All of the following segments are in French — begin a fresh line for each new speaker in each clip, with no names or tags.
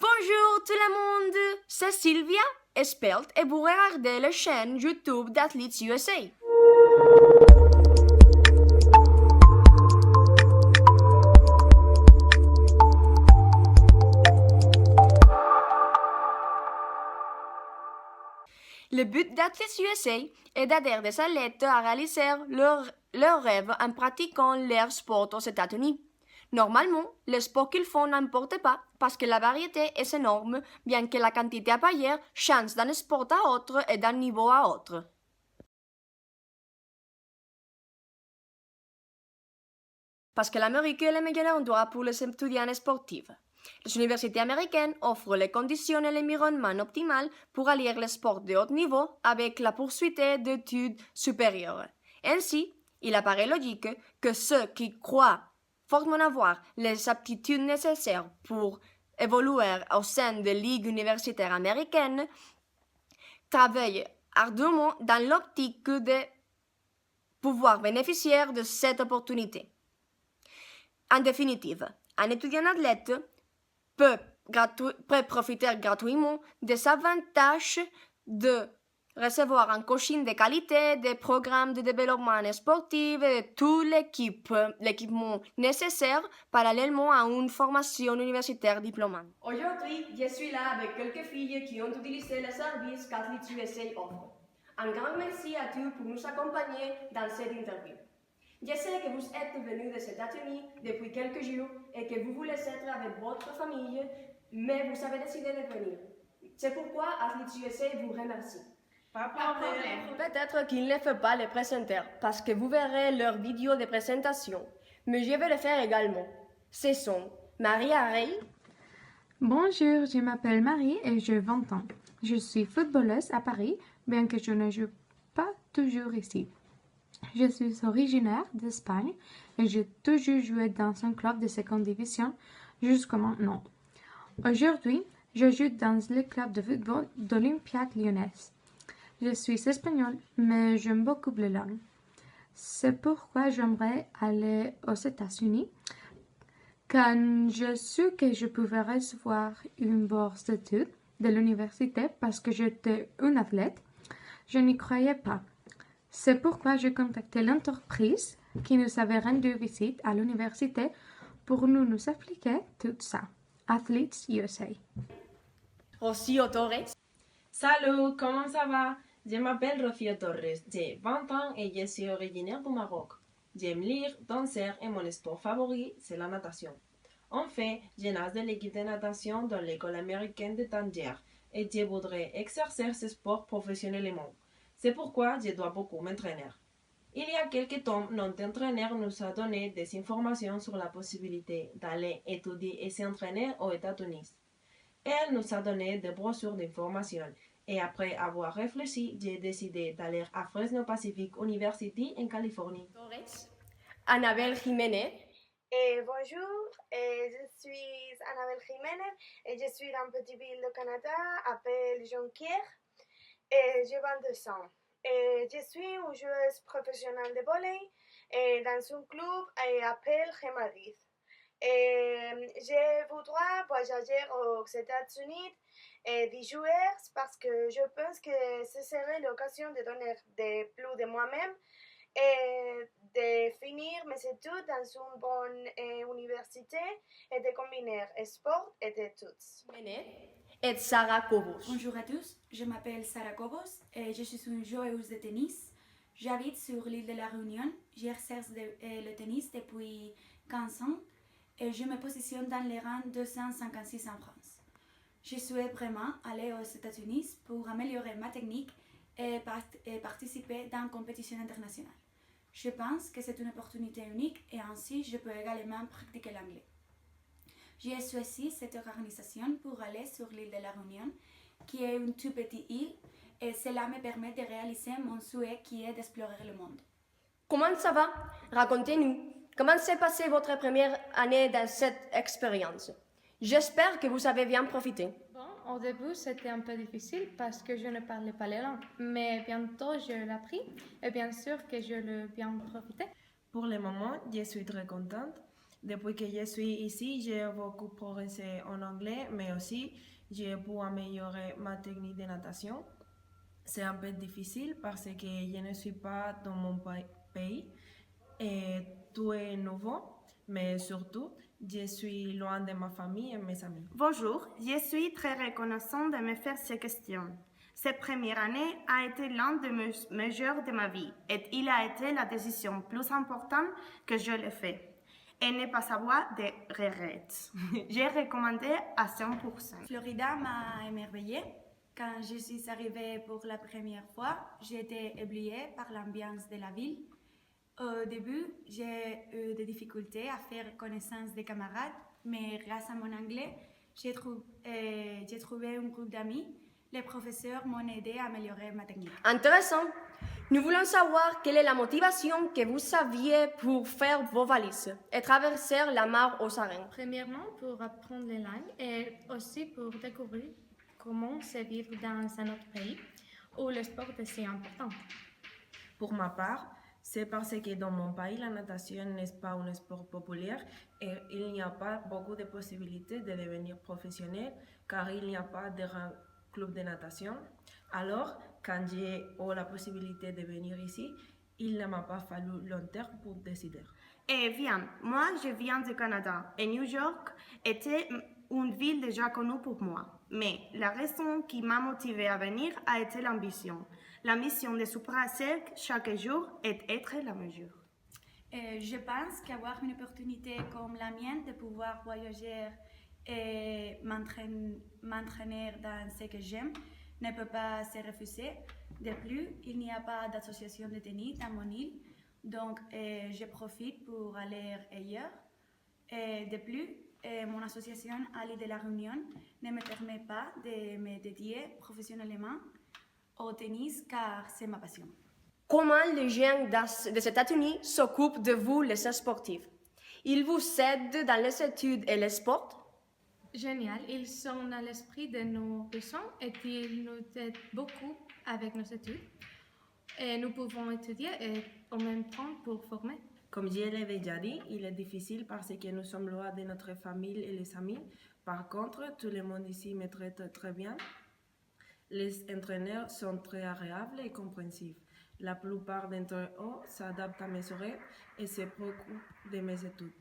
Bonjour tout le monde, c'est Sylvia, experte, et vous regardez la chaîne YouTube d'Athletes USA. Le but d'Athletes USA est d'aider des athlètes à réaliser leurs rêves en pratiquant leur sport aux États-Unis. Normalement, les sports qu'ils font n'importent pas parce que la variété est énorme, bien que la quantité à payer change d'un sport à autre et d'un niveau à autre. Parce que l'Amérique est le meilleur endroit pour les étudiants sportifs. Les universités américaines offrent les conditions et l'environnement optimal pour allier les sports de haut niveau avec la poursuite d'études supérieures. Ainsi, il apparaît logique que ceux qui croient fortement avoir les aptitudes nécessaires pour évoluer au sein des ligues universitaires américaines travaillent ardemment dans l'optique de pouvoir bénéficier de cette opportunité. En définitive, un étudiant athlète peut profiter gratuitement des avantages de recevoir un coaching de qualité, des programmes de développement sportif et de tout l'équipement nécessaire parallèlement à une formation universitaire diplômante. Aujourd'hui, je suis là avec quelques filles qui ont utilisé les services qu'Athletes USA offre. Un grand merci à tous pour nous accompagner dans cette interview. Je sais que vous êtes venus des États-Unis depuis quelques jours et que vous voulez être avec votre famille, mais vous avez décidé de venir. C'est pourquoi Athletes USA vous remercie.
Pas de problème.
Peut-être qu'il ne faut pas les présenter parce que vous verrez leur vidéo de présentation, mais je vais le faire également. Ce sont Maria Rey.
Bonjour, je m'appelle Marie et j'ai 20 ans. Je suis footballeuse à Paris, bien que je ne joue pas toujours ici. Je suis originaire d'Espagne et j'ai toujours joué dans un club de seconde division jusqu'à maintenant. Aujourd'hui, je joue dans le club de football d'Olympique Lyonnaise. Je suis espagnole, mais j'aime beaucoup les langues. C'est pourquoi j'aimerais aller aux États-Unis. Quand je su que je pouvais recevoir une bourse d'études de l'université parce que j'étais une athlète, je n'y croyais pas. C'est pourquoi j'ai contacté l'entreprise qui nous avait rendu visite à l'université pour nous expliquer tout ça. Athletes USA.
Rocío Torres.
Salut, comment ça va? Je m'appelle Rocío Torres, j'ai 20 ans et je suis originaire du Maroc. J'aime lire, danser et mon sport favori, c'est la natation. En fait, je nage de l'équipe de natation dans l'école américaine de Tanger et je voudrais exercer ce sport professionnellement. C'est pourquoi je dois beaucoup m'entraîner. Il y a quelques temps, notre entraîneur nous a donné des informations sur la possibilité d'aller étudier et s'entraîner aux États-Unis. Elle nous a donné des brochures d'informations et après avoir réfléchi, j'ai décidé d'aller à Fresno Pacific University en Californie.
Annabelle Jiménez.
Bonjour, je suis Annabelle Jiménez et je suis dans une petite ville du Canada appelée Jonquière et j'ai 22 ans. Je suis une joueuse professionnelle de volley dans un club appelé Madrid. Je voudrais voyager aux États-Unis 10 jours parce que je pense que ce serait l'occasion de donner plus de moi-même et de finir mes études dans une bonne université et de combiner sport et études.
Et Sarah Cobos.
Bonjour à tous, je m'appelle Sarah Cobos et je suis une joueuse de tennis. J'habite sur l'île de la Réunion, j'exerce le tennis depuis 15 ans et je me positionne dans les rangs 256 en France. Je souhaite vraiment aller aux États-Unis pour améliorer ma technique et participer dans une compétition internationale. Je pense que c'est une opportunité unique et ainsi je peux également pratiquer l'anglais. J'ai choisi cette organisation pour aller sur l'île de la Réunion, qui est une toute petite île, et cela me permet de réaliser mon souhait qui est d'explorer le monde.
Comment ça va? Racontez-nous. Comment s'est passée votre première année dans cette expérience? J'espère que vous avez bien profité.
Bon, au début, c'était un peu difficile parce que je ne parlais pas les langues, mais bientôt je l'ai appris et bien sûr que je l'ai bien profité.
Pour le moment, je suis très contente Depuis que je suis ici, j'ai beaucoup progressé en anglais, mais aussi j'ai pu améliorer ma technique de natation. C'est un peu difficile parce que je ne suis pas dans mon pays et tout est nouveau, mais surtout, je suis loin de ma famille et mes amis.
Bonjour, je suis très reconnaissante de me faire ces questions. Cette première année a été l'un des meilleurs de ma vie et il a été la décision plus importante que je l'ai faite. Et ne pas avoir de regrets. J'ai recommandé à 100%.
Florida m'a émerveillée. Quand je suis arrivée pour la première fois, j'étais éblouie par l'ambiance de la ville. Au début, j'ai eu des difficultés à faire connaissance des camarades, mais grâce à mon anglais, j'ai trouvé un groupe d'amis. Les professeurs m'ont aidé à améliorer ma technique.
Intéressant. Nous voulons savoir quelle est la motivation que vous aviez pour faire vos valises et traverser la mer aux Arènes.
Premièrement, pour apprendre les langues et aussi pour découvrir comment c'est vivre dans un autre pays où le sport est si important.
Pour ma part, c'est parce que dans mon pays, la natation n'est pas un sport populaire et il n'y a pas beaucoup de possibilités de devenir professionnel car il n'y a pas de grand club de natation. Alors, quand j'ai eu la possibilité de venir ici, il ne m'a pas fallu longtemps pour décider.
Eh bien, moi je viens du Canada et New York était une ville déjà connue pour moi. Mais la raison qui m'a motivée à venir a été l'ambition. L'ambition de surpasser chaque jour et être la meilleure.
Je pense qu'avoir une opportunité comme la mienne de pouvoir voyager et m'entraîner dans ce que j'aime ne peut pas se refuser. De plus, il n'y a pas d'association de tennis dans mon île, donc je profite pour aller ailleurs. Et de plus, mon association à l'île de la Réunion ne me permet pas de me dédier professionnellement au tennis car c'est ma passion.
Comment les gens des États-Unis s'occupent de vous, les sportifs? Ils vous aident dans les études et les sports?
Génial, ils sont à l'esprit de nos leçons et ils nous aident beaucoup avec nos études. Et nous pouvons étudier et en même temps pour former.
Comme je l'ai déjà dit, il est difficile parce que nous sommes loin de notre famille et les amis. Par contre, tout le monde ici me traite très bien. Les entraîneurs sont très agréables et compréhensifs. La plupart d'entre eux s'adaptent à mes horaires et se préoccupent de mes études.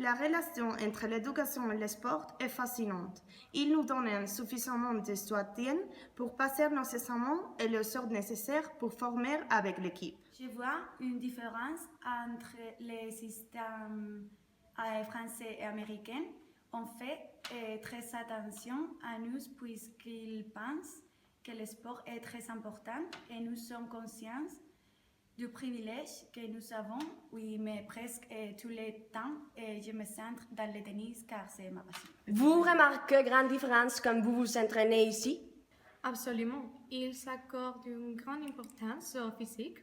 La relation entre l'éducation et le sport est fascinante. Ils nous donnent suffisamment de soutien pour passer nos examens et le sort nécessaire pour former avec l'équipe.
Je vois une différence entre les systèmes français et américains. On fait très attention à nous puisqu'ils pensent que le sport est très important et nous sommes conscients du privilège que nous avons, oui, mais presque tout le temps, je me centre dans le tennis car c'est ma passion.
Vous remarquez grande différence quand vous vous entraînez ici?
Absolument, ils s'accordent une grande importance au physique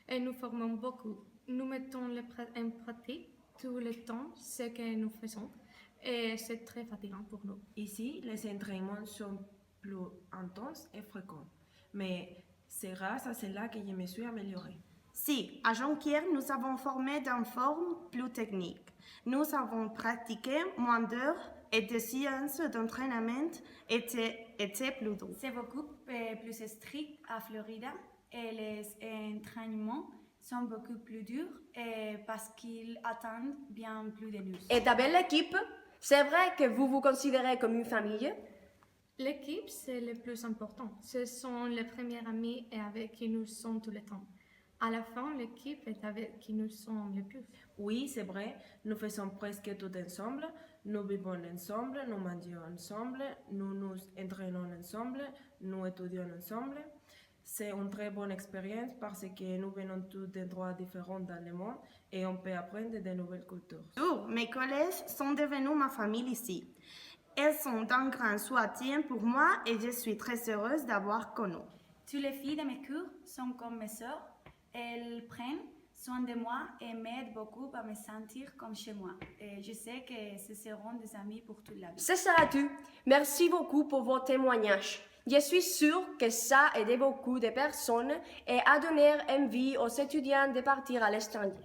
et nous formons beaucoup. Nous mettons en pratique tout le temps ce que nous faisons et c'est très fatigant pour nous.
Ici, les entraînements sont plus intenses et fréquents, mais c'est grâce à cela que je me suis améliorée.
Si, à Jonquière, nous avons formé d'une forme plus technique. Nous avons pratiqué moins d'heures et des séances d'entraînement étaient plus douces.
C'est beaucoup plus strict à Florida et les entraînements sont beaucoup plus durs parce qu'ils attendent bien plus de nous.
Et ta belle équipe? C'est vrai que vous vous considérez comme une famille?
L'équipe, c'est le plus important. Ce sont les premiers amis et avec qui nous sommes tout le temps. À la fin, l'équipe est avec qui nous sommes le plus.
Oui, c'est vrai, nous faisons presque tout ensemble. Nous vivons ensemble, nous mangeons ensemble, nous nous entraînons ensemble, nous étudions ensemble. C'est une très bonne expérience parce que nous venons tous d'endroits différents dans le monde et on peut apprendre de nouvelles cultures.
Mes collègues sont devenus ma famille ici. Elles sont d'un grand soutien pour moi et je suis très heureuse d'avoir connu.
Toutes les filles de mes cours sont comme mes sœurs. Elles prennent soin de moi et m'aident beaucoup à me sentir comme chez moi. Et je sais que ce seront des amis pour toute la vie.
C'est ça tout. Merci beaucoup pour vos témoignages. Je suis sûre que ça a aidé beaucoup de personnes et a donné envie aux étudiants de partir à l'étranger.